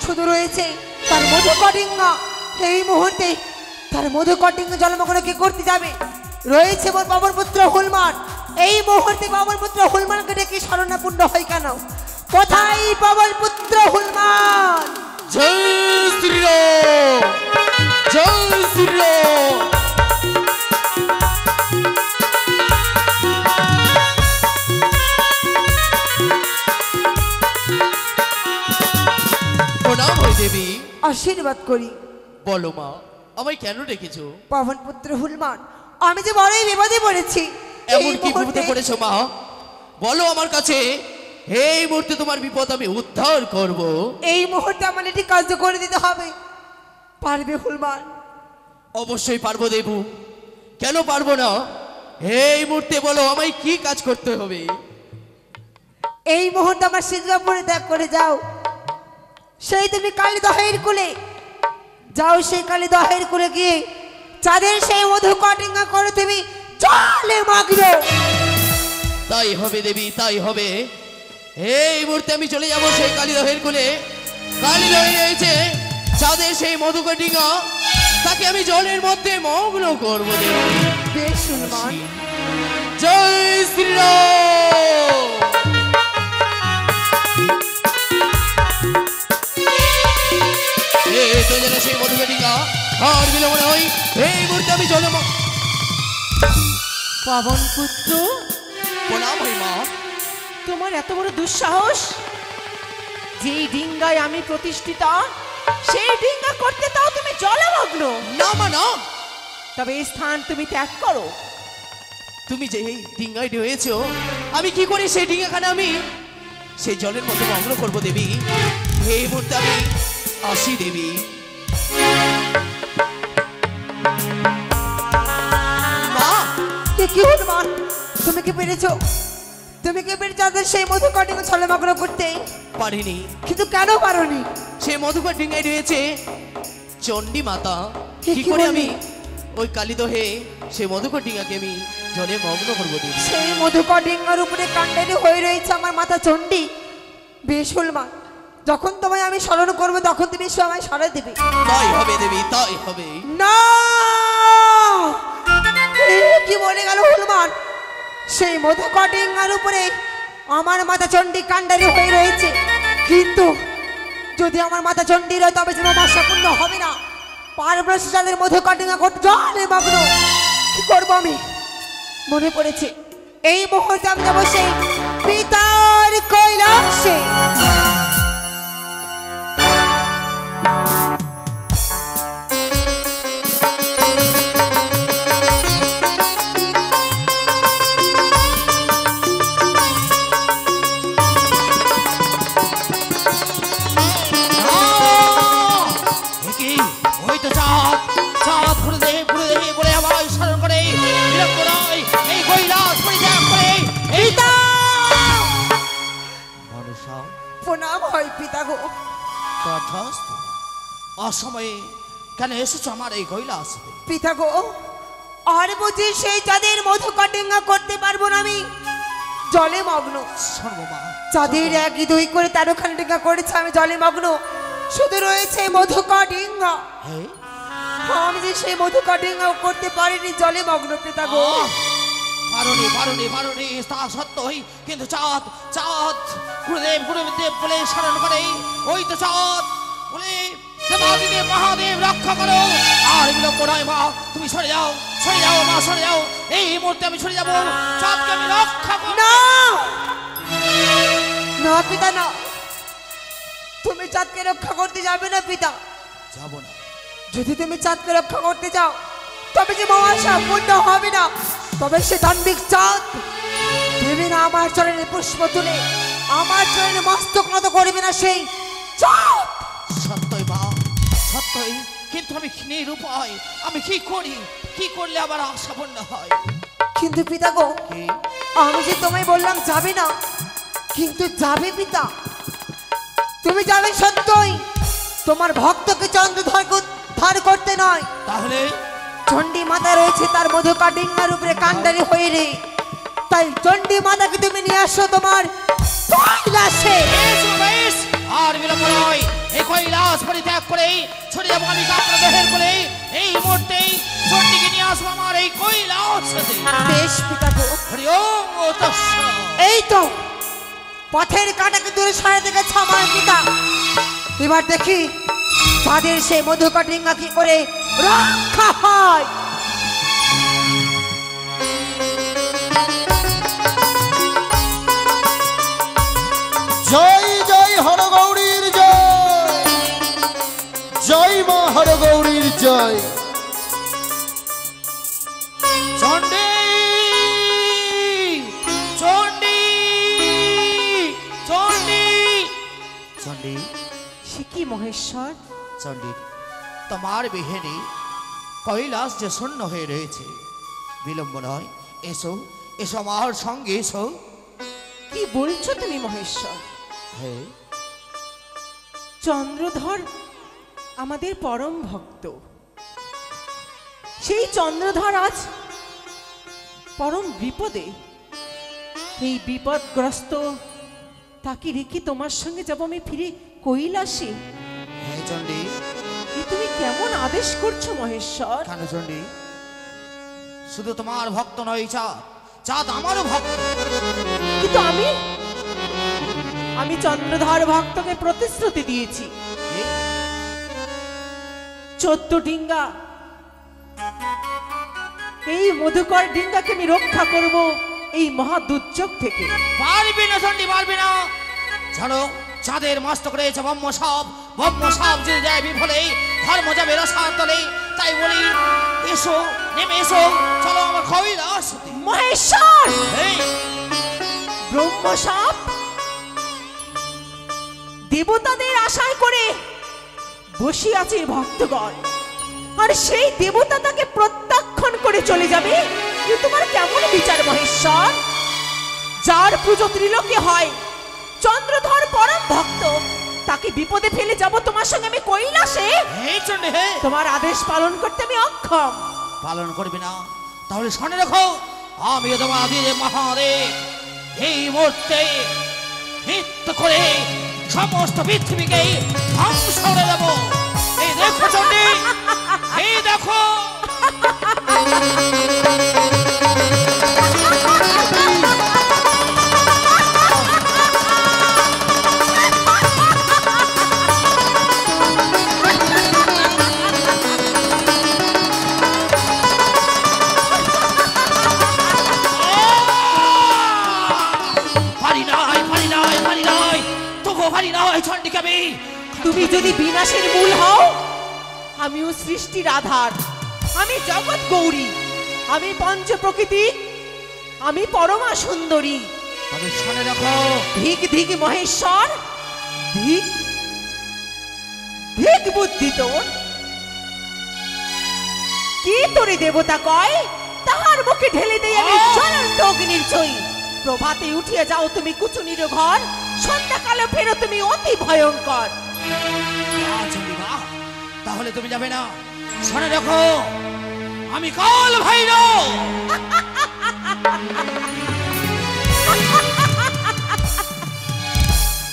শুধু রয়েছে তার মধুকটিঙ্গা। এই মুহূর্তে তার মধুকটিঙ্গা জলমগ্ন কে করতে যাবে? রয়েছে মোর বাবর পুত্র হুলমান। এই মুহূর্তে বাবর পুত্র হুলমানকে ডেকে শরণাপন্ন হয় কেন? কোথায় বাবর পুত্র হুলমান? জয় শ্রীরাম, জয় শ্রীরাম। প্রণাম হয় দেবী। আশীর্বাদ করি। বলো মা, আমায় কেন ডেকেছো? পাবন পুত্র হুলমান, আমি যে বড়ই বিপদে পড়েছি। এমন কি বিপদে পড়েছো মা? বলো আমার কাছে, এই মুহূর্তে তোমার বিপদ আমি উদ্ধার করব। এই মুহূর্তে আমার এটি কাজ করে দিতে হবে, পারবে হুলমান? অবশ্যই পারবো দেবু, কেন পারবো না? এই মুহূর্তে বলো আমায় কি কাজ করতে হবে? এই মুহূর্তে আমার সিংহাপুরে ত্যাগ করে যাও। সেই তুমি কালী দহের কুলে যাও, সেই কালী দহের কুলে গিয়ে চাঁদের সেই মধু কটিঙ্গা করে তুমি জলে মাগবে। তাই হবে দেবী, তাই হবে। এই মুহূর্তে আমি চলে যাব সেই কালীদহের কুলে। কালীদহে রয়েছে চাঁদের সেই মধুকটিঙ্গা, তাকে আমি জলের মধ্যে মগ্ন করবো দেবী। বেশ হুলমান। জয় শ্রীরাম। এই তো যেন সেই মধুকটিঙ্গা, আর বিলম্ব নয়, এই মুহূর্তে আমি জলে পাবন পুত্র প্রণাম হই মা। তোমার এত বড় দুঃসাহস, যেই ডিঙ্গায় আমি প্রতিষ্ঠিতা সেই ডিঙ্গা করতে তাও তুমি জলমগ্ন। না মা না, তবে এই স্থান তুমি ত্যাগ করো। তুমি যে এই ডিঙ্গায় রয়েছো, আমি কি করি সেই ডিঙ্গাখানে আমি সেই জলের মধ্যে মগ্ন করবো দেবী। এই মুহূর্তে আমি আসি দেবী। মা, কি হনুমান, তুমি কি পেরেছো? তুমি কি পেরেছো সেই মধুকটিকে ছলমগ্ন করতে? পারিনি। কিন্তু কেন পারোনি? সেই মধুকর ডিঙ্গায় রয়েছে চণ্ডী মাতা। কি কি করে বললি? আমি ওই কালিদহে সেই মধুকর ডিঙ্গাকে আমি জলে মগ্ন করবো দেবী। সেই মধুকর ডিঙ্গার উপরে কাণ্ডারি হয়ে রয়েছে আমার মাতা চণ্ডী। বেশ হনুমান, যখন তোমায় আমি স্মরণ করবো তখন তুমি আমায় সারা দেবে। তাই হবে দেবী, তাই হবে। না, কি বলে গেল হনুমান? সেই মধুকর ডিঙ্গার উপরে আমার মাতা চণ্ডী কাণ্ডারি হয়ে রয়েছে, কিন্তু যদি আমার মাতা চণ্ডীর হয় তবে যেন আমার সম্পূর্ণ হবে না। পারবো যাদের মধুকর ডিঙ্গা করতে জলে মগ্ন। কি করবো আমি? মনে পড়েছে, এই মুহূর্তে আমি যাবো সেই পিতার কৈলাসে। ওই তো চাঁদ, চাঁদ গুরুদেব গুরুদেব বলে আমায় স্মরণ করে বিলম্ব নয়, এই কৈলাস পরিত্যাগ করে এই মনসা প্রণাম হয় পিতা গো। তথাস্তু। অসময়ে কেন এসেছো আমার এই কৈলাস? পিতা গো, আর বুঝি সেই চাঁদের মধুকর ডিঙ্গা করতে পারবো না আমি? জলে মগ্ন। সর্বমা চাঁদের এক দুই করে 13খানা ডিঙ্গা করেছে, আমি জলে মগ্ন। শুধু রয়েছে মধুকর ডিঙ্গা। হ্যাঁ, আমি যে সেই মধুকর ডিঙ্গা করতে পারিনি, জলে মগ্ন পিতা গো। পারোনি পারোনি পারোনি, তা সত্যই, কিন্তু চাঁদ চাঁদ গুরুদেব গুরুদেব বলে স্মরণ করে ওই তো চাঁদ বলে দেবাদিদেব মহাদেব রক্ষা করো। আর বিলম্ব নয় মা, তুমি সরে যাও, সরে যাও মা, সরে যাও। এই মুহূর্তে আমি সরে যাবো, চাঁদকে আমি রক্ষা করব। না না পিতা না, তুমি চাঁদকে রক্ষা করতে যাবে না পিতা। যাবো না। যদি তুমি চাঁদকে রক্ষা করতে যাও তবে যে মহাশা পূর্ণ হবে না। তবে সে দানবিক চাঁদ দেবে না আমার চরণে পুষ্প তুলে, আমার চরণে মস্তক নত করবে না সেই চাঁদ। সত্যই মা, সত্যই, কিন্তু আমি নিরুপায়। আমি কি করি, কি করলে আবার আশাপূর্ণ হয়? কিন্তু পিতা গো, কি? আমি যে তোমায় বললাম যাবে না, কিন্তু যাবে পিতা। তুমি যাবে সত্যই, তোমার ভক্তকে চন্দ্রধর ধার করতে নয়। তাহলে চণ্ডী মাতা রয়েছে তার মধুকর ডিঙ্গার উপরে কাণ্ডারি হয়ে রে। তাই চণ্ডী মাতাকে তুমি নিয়ে আসো তোমার কৈলাসে। বেশ, বেশ, আর বিলম্ব নয়, এই কৈলাস পরিত্যাগ করে ছড়ে যাবো আমি কাপড় দেহের করে। এই মুহূর্তেই চণ্ডীকে নিয়ে আসবো আমার এই কৈলাস। বেশ পিতা গো। হরি ওম তস্য। এই তো পথের কাঁটাকে দূরে সরাতে গেছে আমার পিতা। এবার দেখি তাদের সেই মধুকর ডিঙ্গা কি করে রক্ষা হয়। জয় জয় হরগৌরীর জয়, জয় মা হরগৌরীর জয়। চণ্ডী, চণ্ডী, চণ্ডী, চণ্ডী, সে কি মহেশ্বর? চণ্ডী, তোমার বিহেনে কৈলাস যে শূন্য হয়ে রয়েছে। বিলম্ব নয়, এসো, এসো আমার সঙ্গে এসো। কি বলছো তুমি মহেশ্বর? হ্যাঁ, চন্দ্রধর আমাদের পরম ভক্ত। সেই চন্দ্রধর আজ পরম বিপদে। এই বিপদগ্রস্ত তাকে রেখে তোমার সঙ্গে যাব আমি ফিরে কৈলাসে? হ্যাঁ চণ্ডী। এ তুমি কেমন আদেশ করছো মহেশ্বর? কেন চণ্ডী? শুধু তোমার ভক্ত নয় চাঁদ, চাঁদ আমারও ভক্ত। কিন্তু আমি চন্দ্রধর ভক্তকে প্রতিশ্রুতি দিয়েছি, 14 ডিঙ্গা এই মধুকর ডিঙ্গাকে আমি রক্ষা করব এই মহা দুর্যোগ থেকে। পারবি না চন্ডী, পারবি না। চলো, চাঁদের মস্তক রয়েছে ব্রহ্ম সাপ যদি যায় বিফলে, ধর্ম যাবে রসার তলে। তাই বলি, এসো, নেমে এসো, চলো আমার কৈলাস। মহেশ্বর, এই ব্রহ্মসাপ দেবতাদের আশায় করে বসে আছে ভক্তগণ, আর সেই দেবতা তাকে প্রত্যাখ্যান করে চলে যাবে। এ তোমার কেমন বিচার মহেশ্বর? যার পুজো ত্রিলোকে হয়, চন্দ্রধর পরম ভক্ত, তাকে বিপদে ফেলে যাব তোমার সঙ্গে আমি কৈলাসে? এই চন্ডী, হে, তোমার আদেশ পালন করতে আমি অক্ষম। পালন করবি না? তাহলে শুনে রাখো, আমি তোমাদের মহাদেব এই মুহূর্তে নৃত্য করে সমস্ত পৃথিবীকে ধ্বংস করে দেব। এই দেখো চন্ডী, এই দেখো। তুমি যদি বিনাশের মূল হও, আমিও সৃষ্টির আধার, আমি জগৎ গৌরী, আমি পঞ্চ প্রকৃতি, আমি পরমা সুন্দরী। তবে শুনে রাখো, ধিক ধিক মহেশ্বর, ধিক ধিক বুদ্ধি তোর। কি তোরে দেবতা কয়, তাহার মুখে ঢেলে দেই আমি জ্বলন্ত অগ্নির ছই। প্রভাতে উঠিয়া যাও তুমি কুচুনির ঘর, সন্ধ্যাকালে ফেরো তুমি অতি ভয়ঙ্কর। তাহলে তুমি যাবে না? শুনে রাখো, আমি কাল ভৈরব।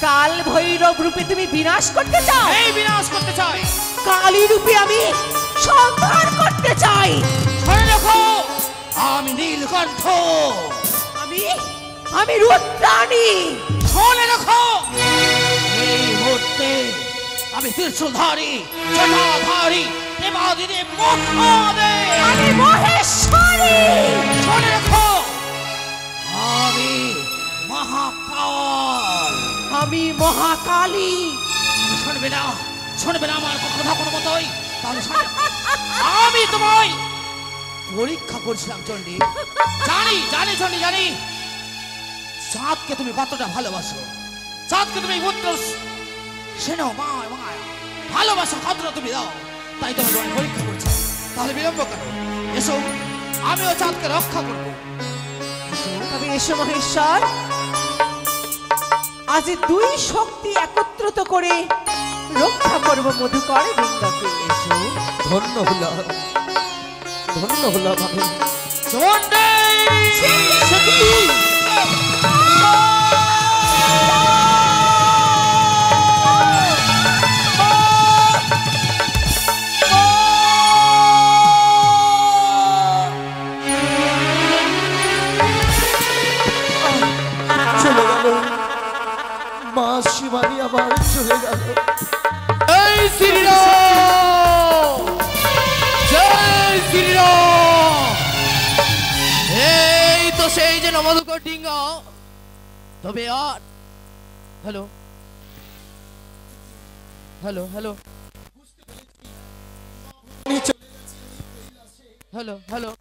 কাল ভৈরব রূপে তুমি বিনাশ করতে চাও? এই বিনাশ করতে চাই। কালী রূপে আমি সংহার করতে চাই। শুনে রাখো, আমি নীলকণ্ঠ। আমি রুদ্রাণী। শুনে রাখো, এই মুহূর্তে আমি ত্রিশূলধারী, জটাধারী, দেবাদিদেব মহাদেব। আমি মহেশ্বরী। শুনে রাখো, আমি মহাকাল। আমি মহাকালী। শুনবে না, শুনবে না আমার কথা কোনো মতোই? তাহলে শুনে, আমি তোমায় পরীক্ষা করছিলাম চন্ডী। জানি জানি চন্ডী, জানি চাঁদকে তুমি কতটা ভালোবাসো। চাঁদকে তুমি পুত্র স্নেহ মায়া ভালোবাসা কতটা তুমি দাও, তাই তুমি তোমায় পরীক্ষা করছো। তাহলে বিলম্ব কেন? এসো, আমিও চাঁদকে রক্ষা করবো। তবে এসো মহেশ্বর, আজ দুই শক্তি একত্রিত করে রক্ষা করব মধুকর গঙ্গাকে। এসো, ধন্য হলাম, ধন্য হলাম আমি। চন্ডী, চলে গেল মা শিবানী, আবার চলে গেল। এই শ্রীরাম, জয় শ্রীরাম। এই তো সেই যে নমদুকর ডিঙ্গা। তবে আর hello hello hello hello hello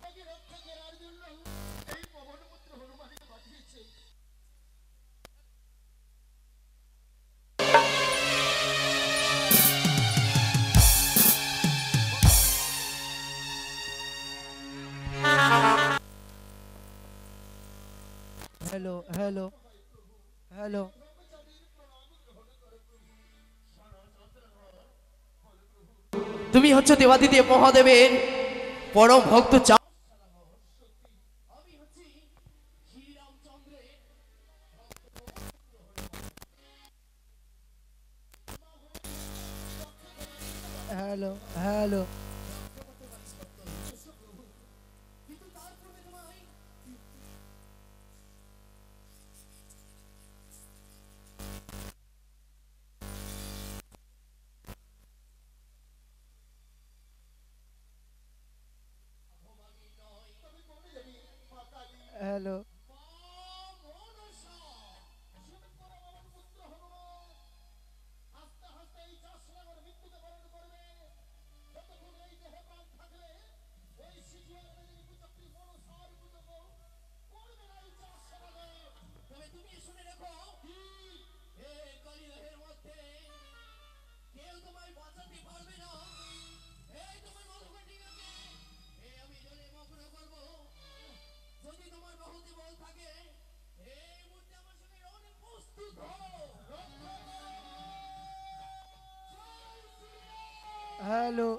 hello hello hello. তুমি হচ্ছে দেবাদিদেব মহাদেবের পরম ভক্ত। হ্যালো হ্যালো হ্যালো কেউ তোমায় বাঁচাতে পারবে না। এই তোমার মধুকন্যিকাকে আমি জলে মগ্ন করব। যদি তোমার বাহুতে বল থাকে এই মুহূর্তে আমার সঙ্গে রণে প্রস্তুত হও। হ্যালো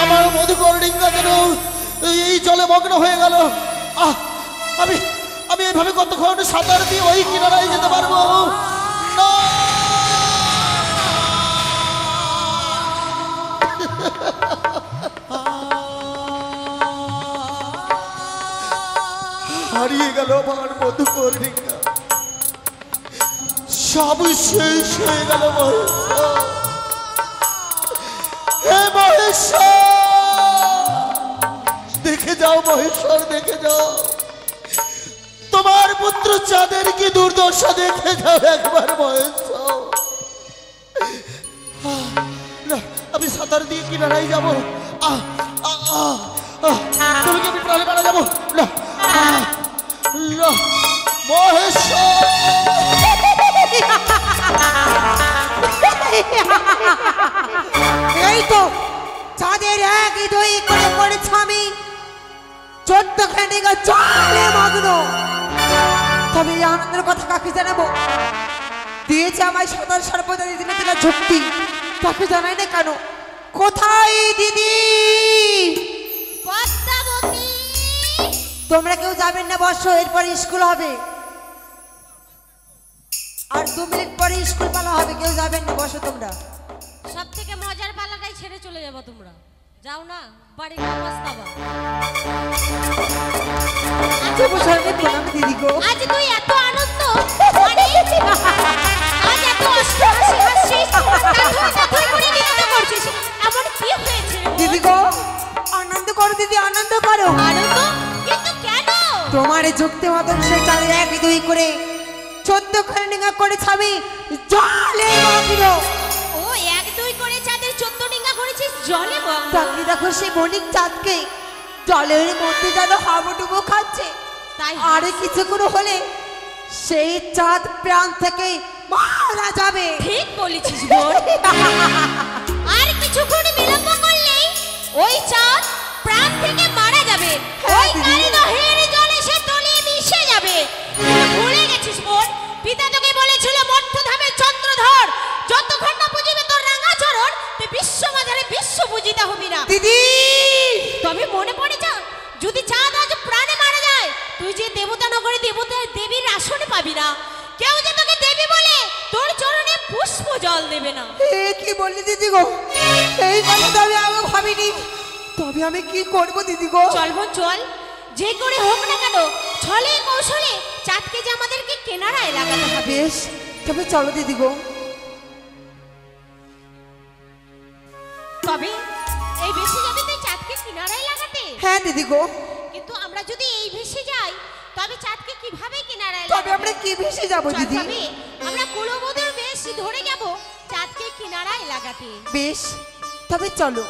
আমার মধুকর্ণিকা যেন এই জলে মগ্ন হয়ে গেল। আমি আমি এইভাবে কতক্ষণ সাঁতার দিয়ে ওই কিনারায় যেতে পারবো না। হারিয়ে গেল আমার মধুকর্ণিকা, সব শেষ হয়ে গেল মহেশ্বর। হে মহেশ্বর, দেখে যাও মহেশ্বর, দেখে যাও তোমার পুত্র চাঁদের কি দুর্দশা, দেখে যাও একবার মহেশ্বর। না, আমি সাঁতার দিয়ে কিনারায় যাবো। তুমি কি আমি প্রাণে মারা যাবো না? মহেশ্বর, এই তো চাঁদের এক দুই করে পড়েছ আমি 14 ঘন্টা জলে মগ্ন। তবে এই আনন্দের কথা কাকে জানাবো? দিয়েছে আমায় সাঁতার সর্বদা দিদিনা দিলা ঝুঁকতি, তাকে জানাই না কেন? কোথায় দিদি? পদ্মাবতী, তোমরা কেউ যাবেন না, বসো, এরপরে স্কুল হবে। আর 2 মিনিট পরে স্কুল পালা হবে, কেউ যাবেন না, বসো তোমরা। সব থেকে মজার পালাটাই ছেড়ে চলে যাবো তোমরা। যাও না, বাড়ি গিয়ে পস্তাবা। প্রণাম দিদি গো। আজ তুই এত আনন্দ, মানে আজ এত হাসি হাসছিস, তাথই করে নৃত্য করছিস, এমন কি হয়েছে রে? দিদি গো, আনন্দ করো দিদি, আনন্দ করো। আনন্দ? কিন্তু কেন? তোমার যুক্তি মতন সে চাঁদের এক দুই করে 14 ঘন্টা করে ছাবি জলে মগ্ন। ও 1 2 করে চাঁদের 14 ডিঙ্গা করেছিস জলে মগ্ন। তাকে দেখো সে বণিক চাঁদকে জলের মধ্যে যেন হাবুডুবু খাচ্ছে। তাই আরে কিছুক্ষণ হলে সেই চাঁদ প্রাণ থেকে মারা যাবে। ঠিক বলেছিস বোন। আর কিছুক্ষণ বিলম্ব করলেই ওই চাঁদ প্রাণ থেকে মারা যাবে। ওই কালিদহের জলে সে তলিয়ে মিশে যাবে। তুই ভুলে গেছিস বোন, পিতা তোকে বলেছিল মর্ত্যধামে চন্দ্রধর, যতক্ষণ না বুঝিবে তোর রাঙা চরণ তুই বিশ্ব মাঝারে বিশ্ব পূজিতা হবি না। দিদি তবে মনে পড়ে যা, যদি চাঁদ আজ প্রাণে মারা যায় তুই যে দেবতা নগরে দেবতা দেবীর আসনে পাবি না। কেউ যে তোকে দেবী বলে তোর চরণে পুষ্প জল দেবে না। এ কি বললি দিদি গো? এই কথা তো আমি আগে ভাবিনি। তবে আমি কি করব দিদি গো? চল বোন চল, যে করে হোক না কেন ছলে কৌশলে চাঁদকে যে আমাদেরকে কেনারায় লাগাতে হবে। বেশ, তবে চলো দিদি গো। তবে এই ভেসে যাবে তুই চাঁদকে কিনারায় লাগাতে? হ্যাঁ দিদি গো। কিন্তু আমরা যদি এই ভেসে যাই তবে চাঁদকে কিভাবে কিনারায় তবে লাগাবো? আমরা কি ভেসে যাব চল দিদি? তবে আমরা কুলবধূর বেশ ধরে যাব চাঁদকে কিনারায় লাগাতে। বেশ, তবে চলো।